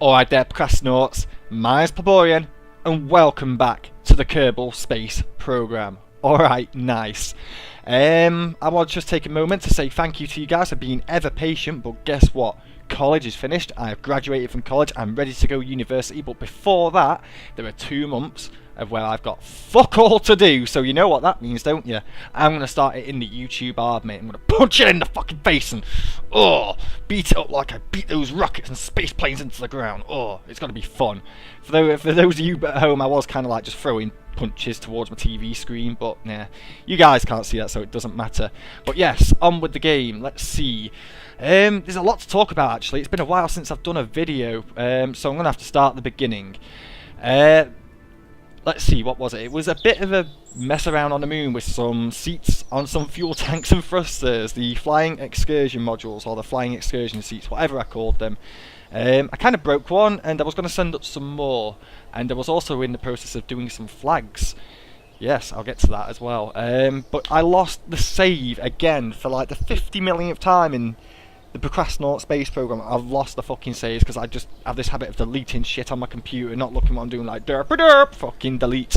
Alright there, Procrastinauts, mine's Pleborian, and welcome back to the Kerbal Space Program. Alright, nice. I want to just take a moment to say thank you to you guys for being ever patient, but guess what? College is finished, I have graduated from college, I'm ready to go university, but before that, there are 2 months of where I've got fuck all to do, so you know what that means, don't you? I'm going to start it in the YouTube hard, mate. I'm going to punch it in the fucking face and, beat it up like I beat those rockets and space planes into the ground. It's going to be fun. For those of you at home, I was kind of like just throwing punches towards my TV screen, but yeah, you guys can't see that, so it doesn't matter. But yes, on with the game. Let's see. There's a lot to talk about, actually. It's been a while since I've done a video, so I'm going to have to start at the beginning. Let's see, what was it? It was a bit of a mess around on the moon with some seats on some fuel tanks and thrusters, the flying excursion modules, or the flying excursion seats, whatever I called them. I kind of broke one, and I was going to send up some more, and I was also in the process of doing some flags. Yes, I'll get to that as well. But I lost the save again for like the 50 millionth time in the Procrastinaut Space Program. I've lost the fucking saves because I just have this habit of deleting shit on my computer, not looking what I'm doing, like derp derp, fucking delete.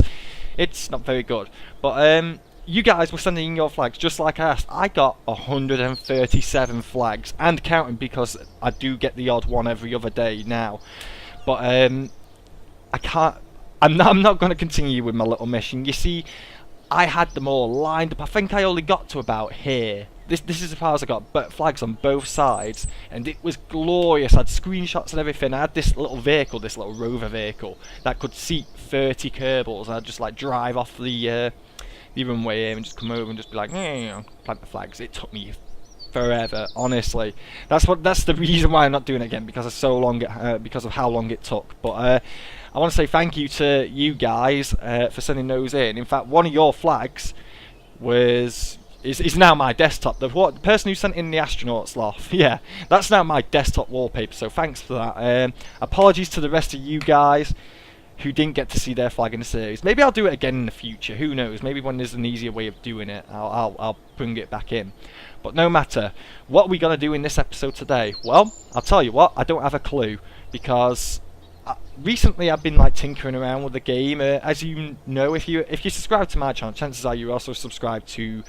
It's not very good. But you guys were sending in your flags just like I asked. I got 137 flags and counting, because I do get the odd one every other day now. But I can't. I'm not going to continue with my little mission. You see, I had them all lined up. I think I only got to about here. This is as far as I got, but flags on both sides, and it was glorious. I had screenshots and everything. I had this little vehicle, this little rover vehicle, that could seat 30 Kerbals. I'd just like drive off the runway here and just come over and just be like, plant the flags. It took me forever, honestly. That's the reason why I'm not doing it again, because of because of how long it took. But I want to say thank you to you guys for sending those in. In fact, one of your flags is now my desktop. The person who sent in the astronaut sloth, yeah, that's now my desktop wallpaper, so thanks for that. Apologies to the rest of you guys who didn't get to see their flag in the series. Maybe I'll do it again in the future, who knows, maybe when there's an easier way of doing it, I'll bring it back in. But no matter, what are we going to do in this episode today? Well, I'll tell you what, I don't have a clue, because recently I've been like tinkering around with the game. As you know, if you subscribe to my channel, chances are you also subscribe to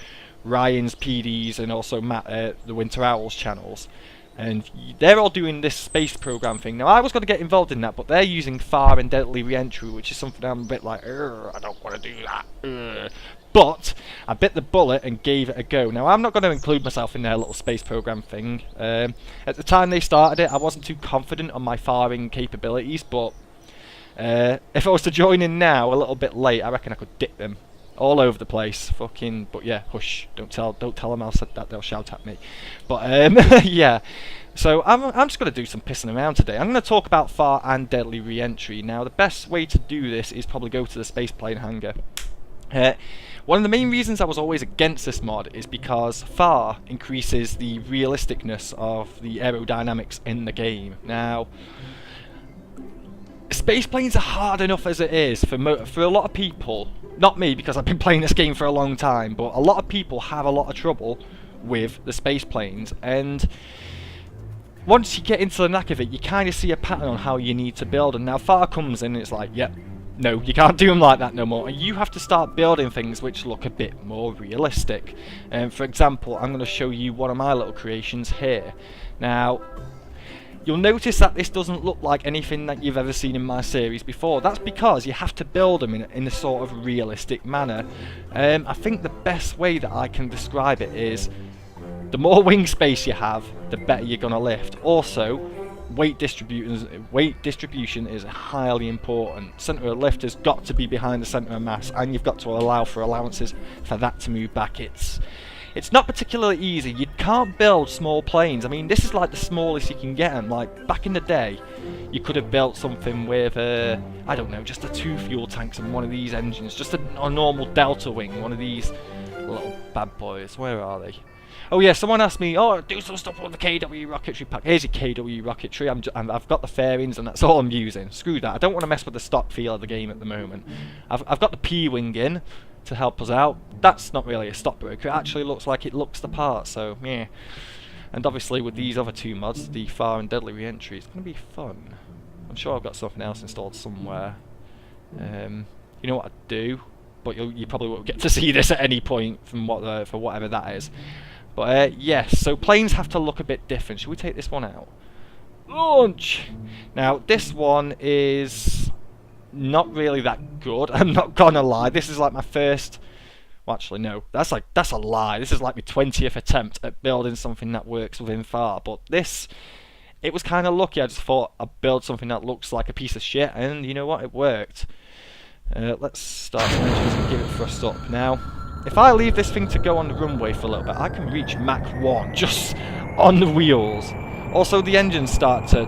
Ryan's, PD's, and also Matt, the Winter Owls channels, and they're all doing this space program thing. Now I was going to get involved in that, but they're using far and deadly reentry, which is something I'm a bit like, I don't want to do that. But I bit the bullet and gave it a go. Now I'm not going to include myself in their little space program thing. At the time they started it, I wasn't too confident on my faring capabilities, but if I was to join in now a little bit late, I reckon I could dip them all over the place. Fucking, but yeah, hush, don't tell them I said that, they'll shout at me. But yeah, so I'm just going to do some pissing around today. I'm going to talk about far and deadly reentry. Now the best way to do this is probably go to the space plane hangar. One of the main reasons I was always against this mod is because far increases the realisticness of the aerodynamics in the game. Now, space planes are hard enough as it is for a lot of people. Not me, because I've been playing this game for a long time, but a lot of people have a lot of trouble with the space planes, and once you get into the knack of it, you kind of see a pattern on how you need to build, and now far comes in and it's like, yep, no, you can't do them like that no more, and you have to start building things which look a bit more realistic. For example, I'm going to show you one of my little creations here. Now, you'll notice that this doesn't look like anything that you've ever seen in my series before. That's because you have to build them in a sort of realistic manner. I think the best way that I can describe it is, the more wing space you have, the better you're going to lift. Also, weight distribution is highly important. Centre of lift has got to be behind the centre of mass, and you've got to allow for allowances for that to move back. It's not particularly easy. You can't build small planes. I mean, this is like the smallest you can get them. Like, back in the day, you could have built something with, I don't know, just 2 fuel tanks and one of these engines. Just a normal Delta wing, one of these little bad boys. Where are they? Oh yeah, someone asked me, do some stuff with the KW rocketry pack. Here's your KW rocketry. I've got the fairings, and that's all I'm using. Screw that. I don't want to mess with the stock feel of the game at the moment. I've got the P-wing in to help us out. That's not really a stockbroker. It actually looks like it looks the part, so yeah. And obviously with these other 2 mods, the far and deadly reentry, it's going to be fun. I'm sure I've got something else installed somewhere. You know what I'd do, but you probably won't get to see this at any point from for whatever that is. But yes, so planes have to look a bit different. Should we take this one out? Launch! Now this one is not really that good, I'm not gonna lie. This is like my first... Well, actually no, that's a lie. This is like my 20th attempt at building something that works within FAR. But this, it was kind of lucky. I just thought I'd build something that looks like a piece of shit, and you know what, it worked. Let's start some engines and give it thrust up. Now, if I leave this thing to go on the runway for a little bit, I can reach Mach 1 just on the wheels. Also, the engines start to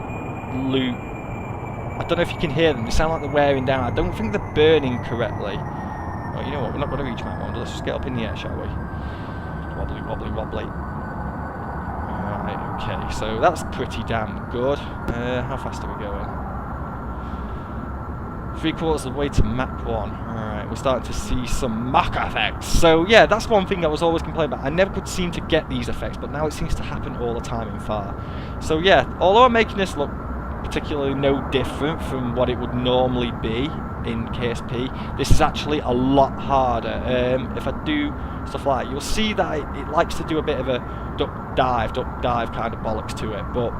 loop. I don't know if you can hear them, they sound like they're wearing down. I don't think they're burning correctly. Well, you know what, we're not going to reach Mach 1, let's just get up in the air, shall we? Wobbly, wobbly, wobbly. Alright, okay, so that's pretty damn good. How fast are we going? 3/4 of the way to Mach 1. Alright, we're starting to see some Mach effects. So yeah, that's one thing I was always complaining about. I never could seem to get these effects, but now it seems to happen all the time in FAR. So yeah, although I'm making this look particularly no different from what it would normally be in KSP, this is actually a lot harder. If I do stuff like that, you'll see that it likes to do a bit of a duck dive kind of bollocks to it, but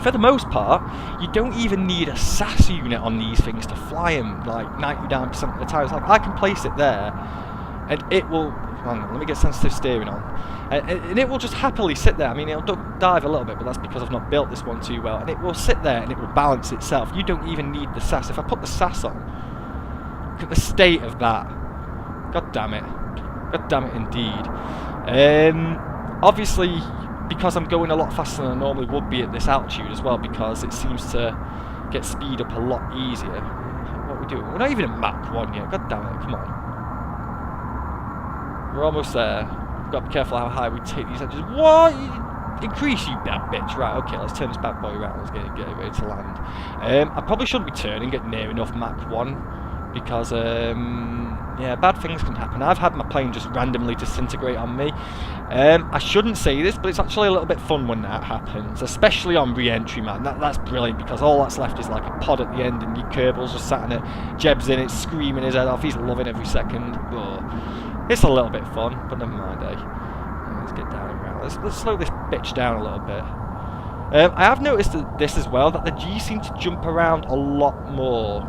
for the most part, you don't even need a SAS unit on these things to fly them like 99% of the time. It's like I can place it there, and it will... Hang on, let me get sensitive steering on. And it will just happily sit there. I mean, it'll dive a little bit, but that's because I've not built this one too well. And it will sit there and it will balance itself. You don't even need the SAS. If I put the SAS on, look at the state of that. God damn it. God damn it indeed. Obviously, because I'm going a lot faster than I normally would be at this altitude as well, because it seems to get speed up a lot easier. What are we doing? We're not even at Mach 1 yet. God damn it, come on. We're almost there. We've got to be careful how high we take these engines. What? Increase, you bad bitch. Right, okay, let's turn this bad boy around. Let's get it ready to land. I probably shouldn't be turning, get near enough Mach 1, because, yeah, bad things can happen. I've had my plane just randomly disintegrate on me. I shouldn't say this, but it's actually a little bit fun when that happens, especially on re-entry, man. That's brilliant, because all that's left is like a pod at the end, and your Kerbal's just sat in it, Jeb's in it, screaming his head off. He's loving every second. Ugh. It's a little bit fun, but never mind, eh? Let's get down around. Let's slow this bitch down a little bit. I have noticed this as well, that the G seem to jump around a lot more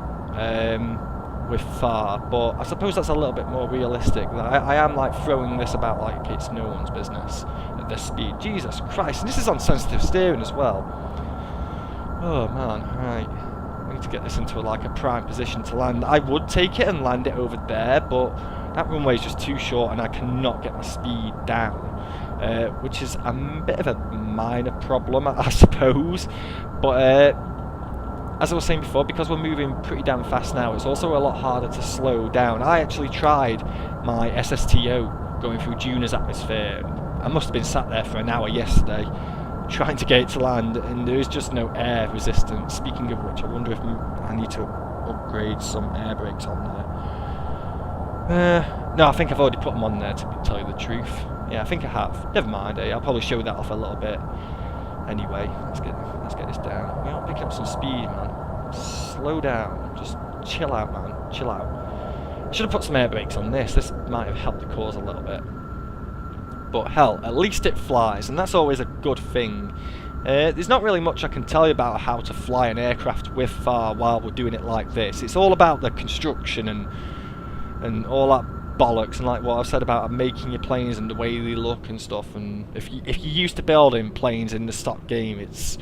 with FAR, but I suppose that's a little bit more realistic. I am like throwing this about like it's no one's business at this speed. Jesus Christ, and this is on sensitive steering as well. Oh man, right. We need to get this into like a prime position to land. I would take it and land it over there, but that runway is just too short and I cannot get my speed down, which is a bit of a minor problem, I suppose. But as I was saying before, because we're moving pretty damn fast now, it's also a lot harder to slow down. I actually tried my SSTO going through Juna's atmosphere. I must have been sat there for an hour yesterday trying to get it to land, and there is just no air resistance. Speaking of which, I wonder if I need to upgrade some air brakes on there. No, I think I've already put them on there, to tell you the truth. Yeah, I think I have. Never mind, I'll probably show that off a little bit. Anyway, let's get this down. We are picking up some speed, man. Slow down. Just chill out, man. Chill out. I should have put some air brakes on this. This might have helped the cause a little bit. But hell, at least it flies, and that's always a good thing. There's not really much I can tell you about how to fly an aircraft with FAR while we're doing it like this. It's all about the construction and all that bollocks, and like what I've said about making your planes and the way they look and stuff. And if you're used to building planes in the stock game, it's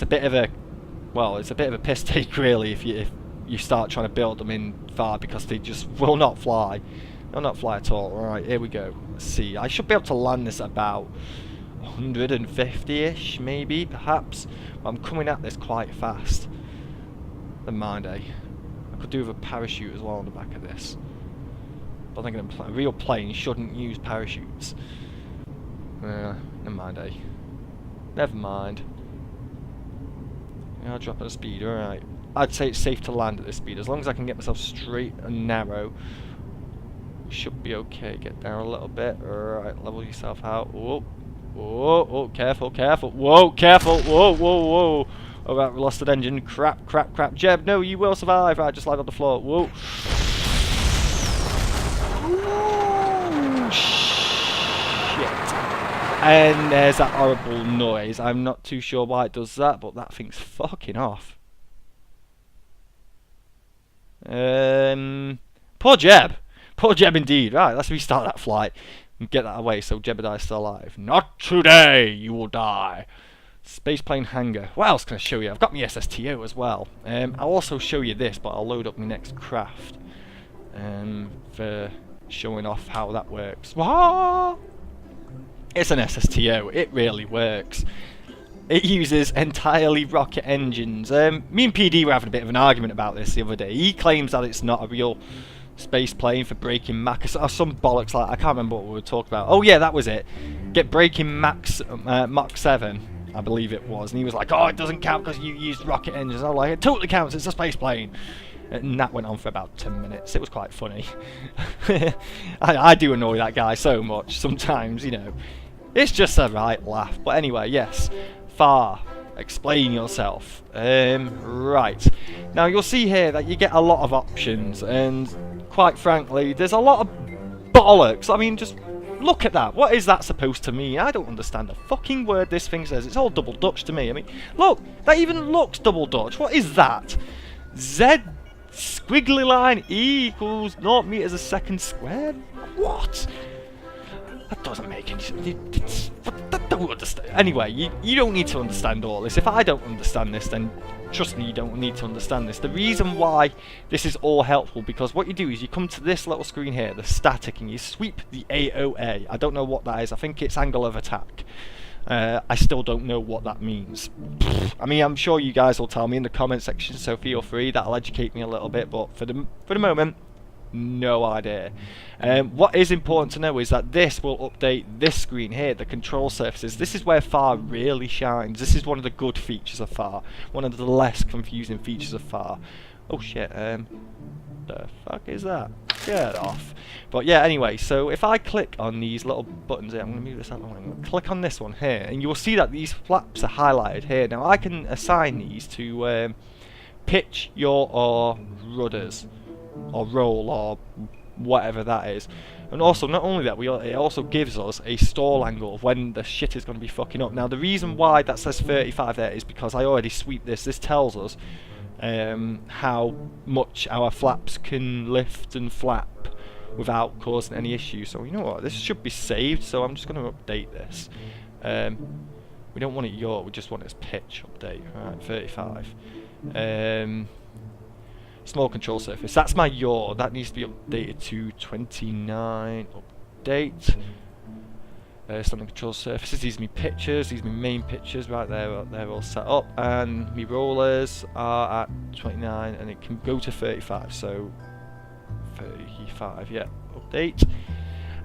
a bit of a piss take really if you start trying to build them in FAR, because they just will not fly. They'll not fly at all. Alright, here we go. Let's see. I should be able to land this at about 150-ish, maybe, perhaps. But I'm coming at this quite fast. Never mind, I could do with a parachute as well on the back of this. But I think a real plane shouldn't use parachutes. Never mind, Never mind. I'll drop at a speed, alright. I'd say it's safe to land at this speed. As long as I can get myself straight and narrow, should be okay. Get down a little bit. Alright, level yourself out. Whoa. Whoa, careful, careful. Whoa, careful. Whoa, whoa, whoa. Oh, right, we lost an engine. Crap, crap, crap. Jeb, no, you will survive. Right, just land on the floor. Whoa. Ooh, shit. And there's that horrible noise. I'm not too sure why it does that, but that thing's fucking off. Poor Jeb. Poor Jeb indeed. Right, let's restart that flight and get that away so Jebediah's still alive. Not today, you will die. Space plane hangar. What else can I show you? I've got my SSTO as well. I'll also show you this, but I'll load up my next craft for showing off how that works. Wah! It's an SSTO. It really works. It uses entirely rocket engines. Me and PD were having a bit of an argument about this the other day. He claims that it's not a real space plane for breaking Mach or some bollocks like I can't remember what we were talking about. Oh yeah, that was it. Get breaking Mach 7, I believe it was, and he was like, "Oh, it doesn't count because you used rocket engines." I was like, "It totally counts. It's a space plane." And that went on for about 10 minutes. It was quite funny. I do annoy that guy so much sometimes, you know. It's just a right laugh. But anyway, yes. Far. Explain yourself. Right. Now you'll see here that you get a lot of options, and quite frankly, there's a lot of bollocks. I mean, just look at that. What is that supposed to mean? I don't understand a fucking word this thing says. It's all double Dutch to me. I mean, look, that even looks double Dutch. What is that? Z squiggly line E equals 0 meters a second squared? What? That doesn't make any sense. I don't understand. Anyway, you don't need to understand all this. If I don't understand this, then trust me, you don't need to understand this. The reason why this is all helpful, because what you do is you come to this little screen here, the static, and you sweep the AOA. I don't know what that is. I think it's angle of attack. I still don't know what that means. I mean, I'm sure you guys will tell me in the comment section, so feel free. That'll educate me a little bit, but for the moment, no idea. What is important to know is that this will update this screen here, the control surfaces. This is where FAR really shines. This is one of the good features of FAR, one of the less confusing features of FAR. Oh shit, the fuck is that? Get off. But yeah, anyway, so if I click on these little buttons here, I'm going to move this out. I'm going to click on this one here, and you'll see that these flaps are highlighted here. Now I can assign these to pitch, yaw, or rudders, or roll, or whatever that is. And also, not only that, it also gives us a stall angle of when the shit is going to be fucking up. Now the reason why that says 35 there is because I already sweep this. This tells us how much our flaps can lift and flap without causing any issues. So you know what, this should be saved, so I'm just going to update this. We don't want it yaw, we just want it as pitch update. Alright, 35. Small control surface, that's my yaw. That needs to be updated to 29. Update. Standing control surfaces. These are my pictures. These are my main pictures. Right there, they're all set up. And my rollers are at 29, and it can go to 35. So 35, yeah. Update.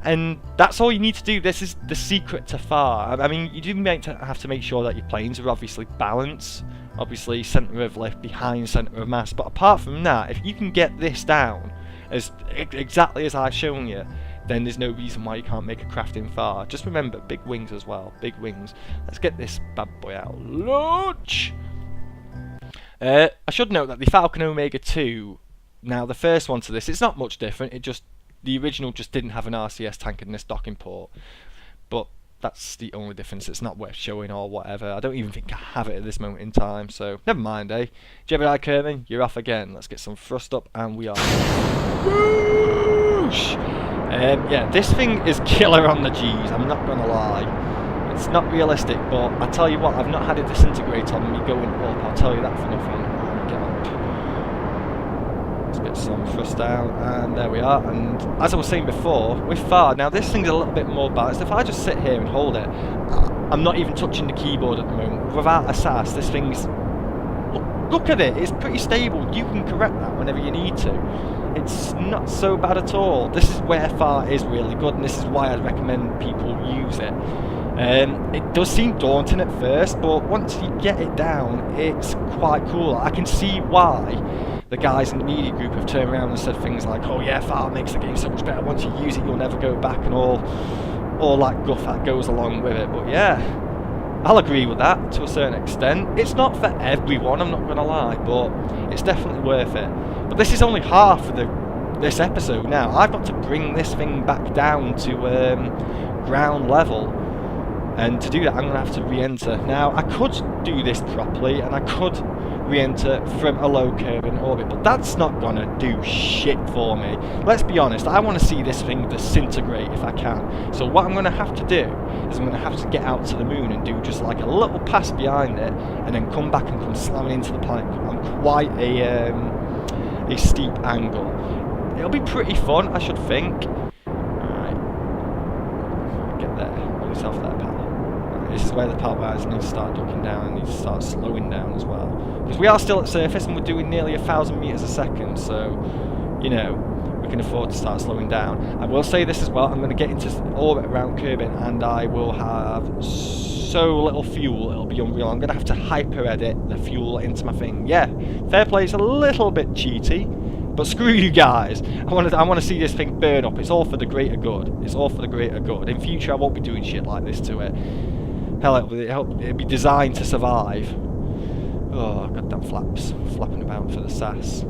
And that's all you need to do. This is the secret to FAR. I mean, you do have to make sure that your planes are obviously balanced. Obviously, centre of lift behind centre of mass. But apart from that, if you can get this down as exactly as I've shown you, then there's no reason why you can't make a craft in FAR. Just remember, big wings as well. Big wings. Let's get this bad boy out. Launch! I should note that the Falcon Omega 2, now the first one to this, it's not much different. The original just didn't have an RCS tank in this docking port. But that's the only difference. It's not worth showing or whatever. I don't even think I have it at this moment in time, so never mind, eh? Jebediah Kerman, you're off again. Let's get some thrust up, and we are. Whoosh! Yeah, this thing is killer on the G's, I'm not gonna lie. It's not realistic, but I tell you what, I've not had it disintegrate on me going up, I'll tell you that for nothing. Get up. Let's get some thrust down, and there we are. And as I was saying before, with FAR, now this thing's a little bit more balanced. If I just sit here and hold it, I'm not even touching the keyboard at the moment. Without a SAS, this thing's... Look at it, it's pretty stable. You can correct that whenever you need to. It's not so bad at all. This is where FAR is really good, and this is why I'd recommend people use it. It does seem daunting at first, but once you get it down, it's quite cool. I can see why the guys in the media group have turned around and said things like, "Oh yeah, FAR makes the game so much better. Once you use it, you'll never go back," and all that guff that goes along with it. But yeah, I'll agree with that to a certain extent. It's not for everyone, I'm not going to lie, but it's definitely worth it. But this is only half of this episode now. I've got to bring this thing back down to ground level. And to do that, I'm going to have to re-enter. Now, I could do this properly, and I could re-enter from a low Kerbal orbit, but that's not going to do shit for me. Let's be honest, I want to see this thing disintegrate if I can. So what I'm going to have to do is I'm going to have to get out to the moon and do just like a little pass behind it, and then come back and come slamming into the planet on quite a steep angle. It'll be pretty fun, I should think. Alright. Get there. Hold yourself there, pal. This is where the power wires need to start ducking down and need to start slowing down as well. Because we are still at surface and we're doing nearly 1,000 meters a second, so, you know, we can afford to start slowing down. I will say this as well, I'm going to get into orbit around Kerbal and I will have so little fuel, it'll be unreal. I'm going to have to hyper-edit the fuel into my thing. Yeah, fair play, it's a little bit cheaty, but screw you guys. I want to see this thing burn up. It's all for the greater good. It's all for the greater good. In future, I won't be doing shit like this to it. Hell, it'll be designed to survive. Oh, goddamn flaps. Flapping about for the sass.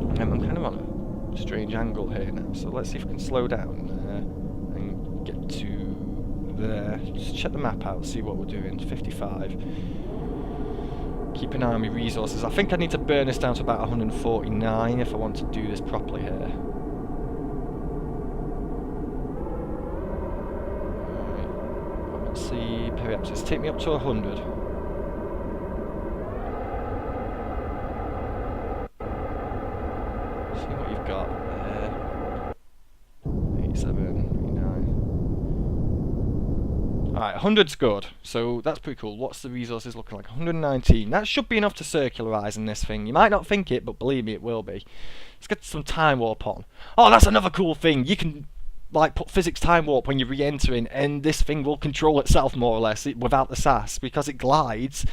I'm kind of on a strange angle here now, so let's see if we can slow down and get to there. Just check the map out, see what we're doing. 55. Keep an eye on my resources. I think I need to burn this down to about 149 if I want to do this properly here. Let's see, perhaps it's take me up to 100. See what you've got there. 87, 89. Alright, 100's good, so that's pretty cool. What's the resources looking like? 119. That should be enough to circularize in this thing. You might not think it, but believe me, it will be. Let's get some time warp on. Oh, that's another cool thing. You can like put physics time warp when you're re-entering, and this thing will control itself more or less without the sass because it glides.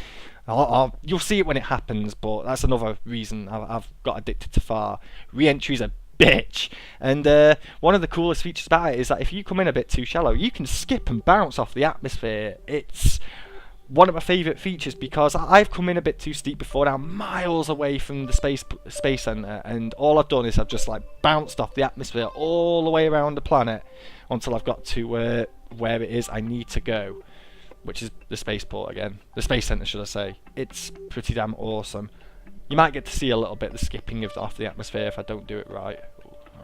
You'll see it when it happens, but that's another reason I've got addicted to FAR. Re-entry's a bitch, and one of the coolest features about it is that if you come in a bit too shallow, you can skip and bounce off the atmosphere. It's one of my favourite features because I've come in a bit too steep before now, miles away from the space centre, and all I've done is I've just like bounced off the atmosphere all the way around the planet until I've got to where it is I need to go, which is the spaceport again, the space centre should I say. It's pretty damn awesome. You might get to see a little bit of the skipping off the atmosphere if I don't do it right.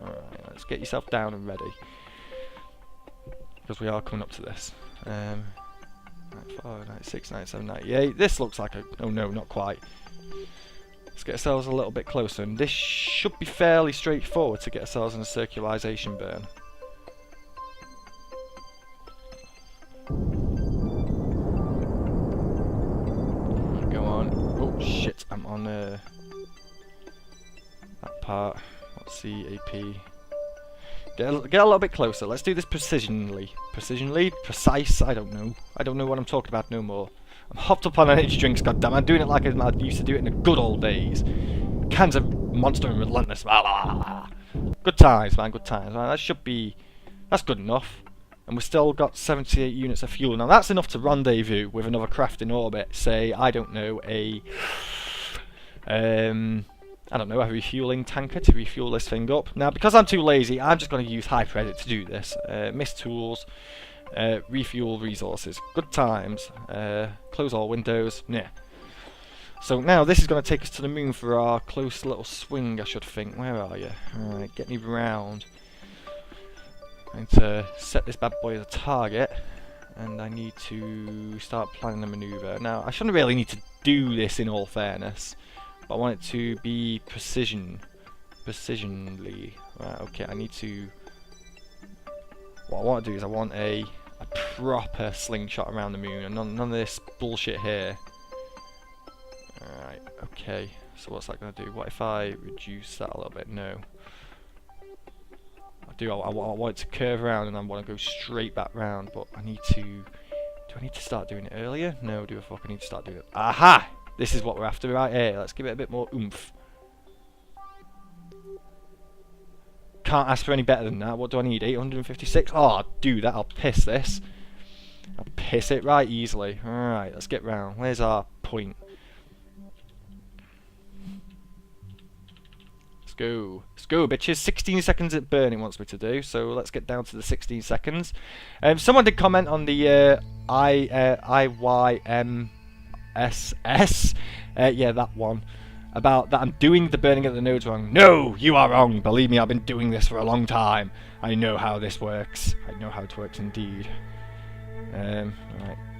Alright, let's get yourself down and ready, because we are coming up to this. 95, 96, 97, 98. This looks like a... oh no, not quite. Let's get ourselves a little bit closer, and this should be fairly straightforward to get ourselves in a circularization burn. Go on. Oh shit, I'm on that part. Let's see, AP. Get a little bit closer. Let's do this precisionally. Precise? I don't know. I don't know what I'm talking about no more. I'm hopped up on energy drinks, goddamn. I'm doing it like I used to do it in the good old days. Cans of Monster and Relentless. Good times, man. Good times. Man. That should be... that's good enough. And we've still got 78 units of fuel. Now that's enough to rendezvous with another craft in orbit. Say, I don't know, a refueling tanker to refuel this thing up. Now, because I'm too lazy, I'm just going to use hyper-edit to do this. Miss tools, refuel resources. Good times. Close all windows. Yeah. So now this is going to take us to the moon for our close little swing, I should think. Where are you? Alright, get me round. I need to set this bad boy as a target, and I need to start planning the maneuver. Now, I shouldn't really need to do this in all fairness, but I want it to be precisionally. Right, okay, I need to... what I want to do is I want a proper slingshot around the moon, and none of this bullshit here. Alright, okay, so what's that going to do? What if I reduce that a little bit? No. I want it to curve around, and I want to go straight back round, but I need to... do I need to start doing it earlier? No, do I need to start doing it... aha! This is what we're after right here. Let's give it a bit more oomph. Can't ask for any better than that. What do I need? 856? Oh, dude, that'll piss this. I'll piss it right easily. Alright, let's get round. Where's our point? Let's go. Let's go, bitches. 16 seconds at burn it wants me to do, so let's get down to the 16 seconds. Someone did comment on the IYMSS. Yeah, that one. About that I'm doing the burning at the nodes wrong. No, you are wrong. Believe me, I've been doing this for a long time. I know how this works. I know how it works indeed. Alright,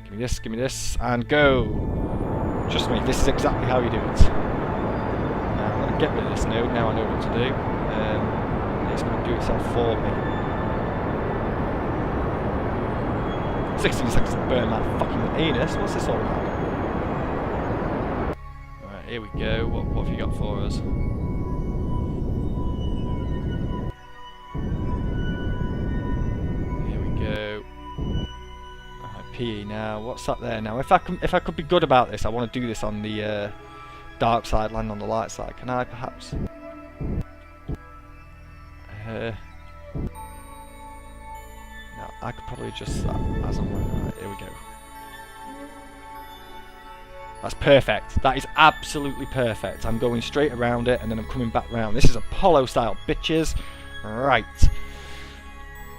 give me this, and go. Trust me, this is exactly how you do it. Now, I'm going to get rid of this node, now I know what to do. It's going to do itself for me. 16 seconds to burn that fucking anus, what's this all about? Alright, here we go, what have you got for us? Here we go. PE now. What's that there now? If I could be good about this, I want to do this on the dark side, land on the light side. Can I perhaps? No, I could probably adjust that as and when. Right, here we go. That's perfect. That is absolutely perfect. I'm going straight around it and then I'm coming back round. This is Apollo style, bitches. Right.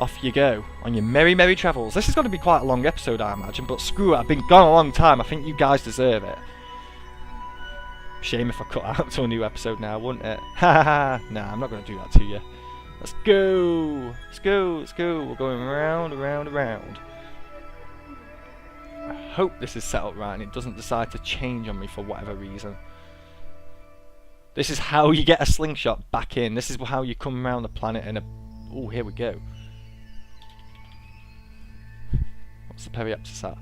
Off you go on your merry travels. This is going to be quite a long episode, I imagine, but screw it, I've been gone a long time. I think you guys deserve it. Shame if I cut out to a new episode now, wouldn't it? Nah, I'm not going to do that to you. Let's go. Let's go. Let's go. We're going round, around, around. I hope this is set up right and it doesn't decide to change on me for whatever reason. This is how you get a slingshot back in. This is how you come around the planet in a... Oh, here we go. What's the periapsis at?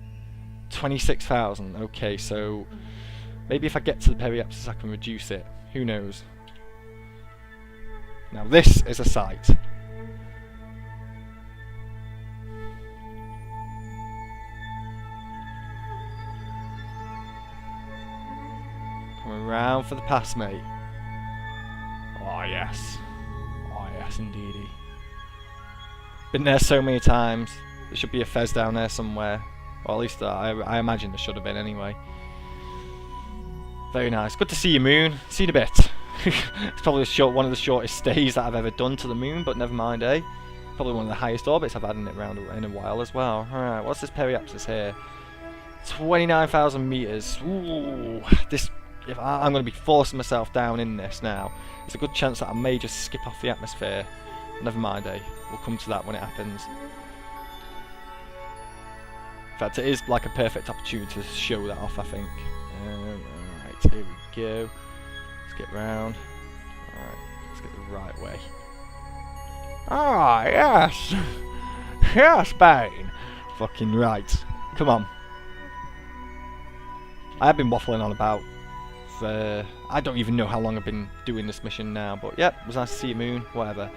26,000. Okay, so maybe if I get to the periapsis I can reduce it. Who knows? Now this is a sight. Coming round for the pass, mate. Oh yes. Oh yes, indeedy. Been there so many times. There should be a fez down there somewhere. Or at least I imagine there should have been anyway. Very nice. Good to see you, Moon. See you in a bit. It's probably one of the shortest stays that I've ever done to the Moon, but never mind, eh? Probably one of the highest orbits I've had in it round in a while as well. Alright, what's this periapsis here? 29,000 meters. Ooh, this. If I'm going to be forcing myself down in this now. There's a good chance that I may just skip off the atmosphere. Never mind, eh? We'll come to that when it happens. In fact, it is like a perfect opportunity to show that off, I think. Alright, here we go. Let's get round. Alright, let's get the right way. Ah, yes! Yes, Bane! Fucking right. Come on. I have been waffling on about... I don't even know how long I've been doing this mission now, but yep, it was nice to see you, Moon, whatever.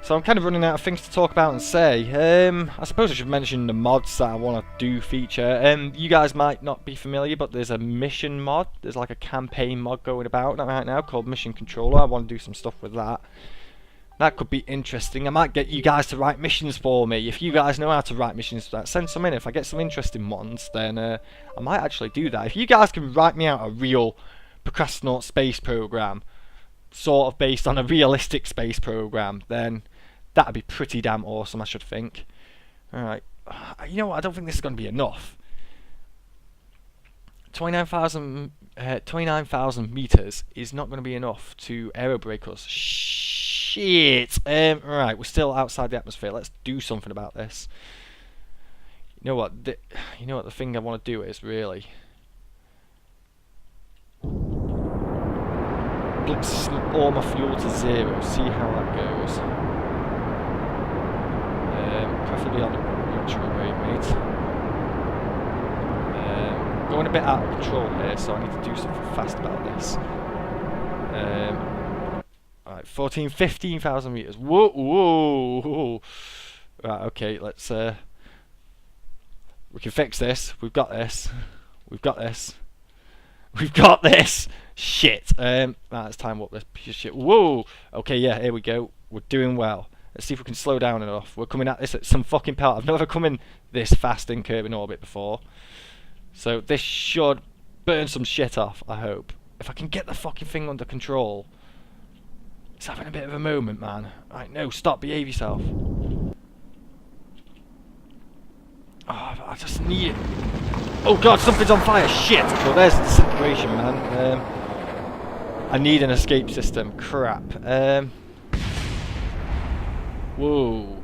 So I'm kind of running out of things to talk about and say. I suppose I should mention the mods that I want to do feature. You guys might not be familiar, but there's a mission mod. There's like a campaign mod going about right now called Mission Controller. I want to do some stuff with that. That could be interesting. I might get you guys to write missions for me. If you guys know how to write missions for that, send some in. If I get some interesting ones, then I might actually do that. If you guys can write me out a real Procrastinaut Space Program, sort of based on a realistic space program, then that'd be pretty damn awesome, I should think. Alright, you know what, I don't think this is going to be enough. 29,000 meters is not going to be enough to aerobrake us. Shit! Right, we're still outside the atmosphere. Let's do something about this. You know what? The thing I want to do is really blitz all my fuel to zero. See how that goes. Preferably on the neutral rate, mate. Going a bit out of control here, so I need to do something fast about this. Alright, 15,000 meters. Whoa, whoa. Right, okay, let's. We can fix this. We've got this. We've got this. We've got this. Shit. Right, it's time up this piece of shit. Whoa. Okay, yeah, here we go. We're doing well. Let's see if we can slow down enough. We're coming at this at some fucking power. I've never come in this fast in Kerbal orbit before. So this should burn some shit off, I hope. If I can get the fucking thing under control. It's having a bit of a moment, man. Right, no, stop, behave yourself. Oh, I just need it. Oh god, something's on fire, shit! Well, there's the disintegration, man. I need an escape system, crap. Whoa.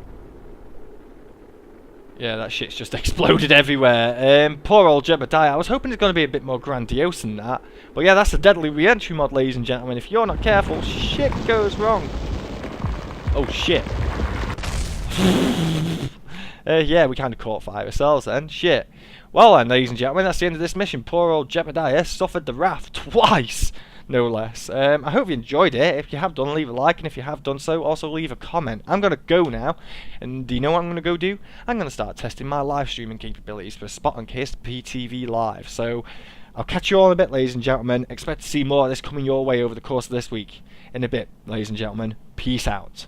Yeah, that shit's just exploded everywhere. Poor old Jebediah. I was hoping it's going to be a bit more grandiose than that. But yeah, that's the deadly reentry mod, ladies and gentlemen. If you're not careful, shit goes wrong. Oh, shit. Yeah, we kind of caught fire ourselves then. Shit. Well then, ladies and gentlemen, that's the end of this mission. Poor old Jebediah suffered the wrath twice. No less. I hope you enjoyed it. If you have done, leave a like, and if you have done so, also leave a comment. I'm going to go now, and do you know what I'm going to go do? I'm going to start testing my live streaming capabilities for Spot on KSP TV Live. So, I'll catch you all in a bit, ladies and gentlemen. Expect to see more of this coming your way over the course of this week. In a bit, ladies and gentlemen. Peace out.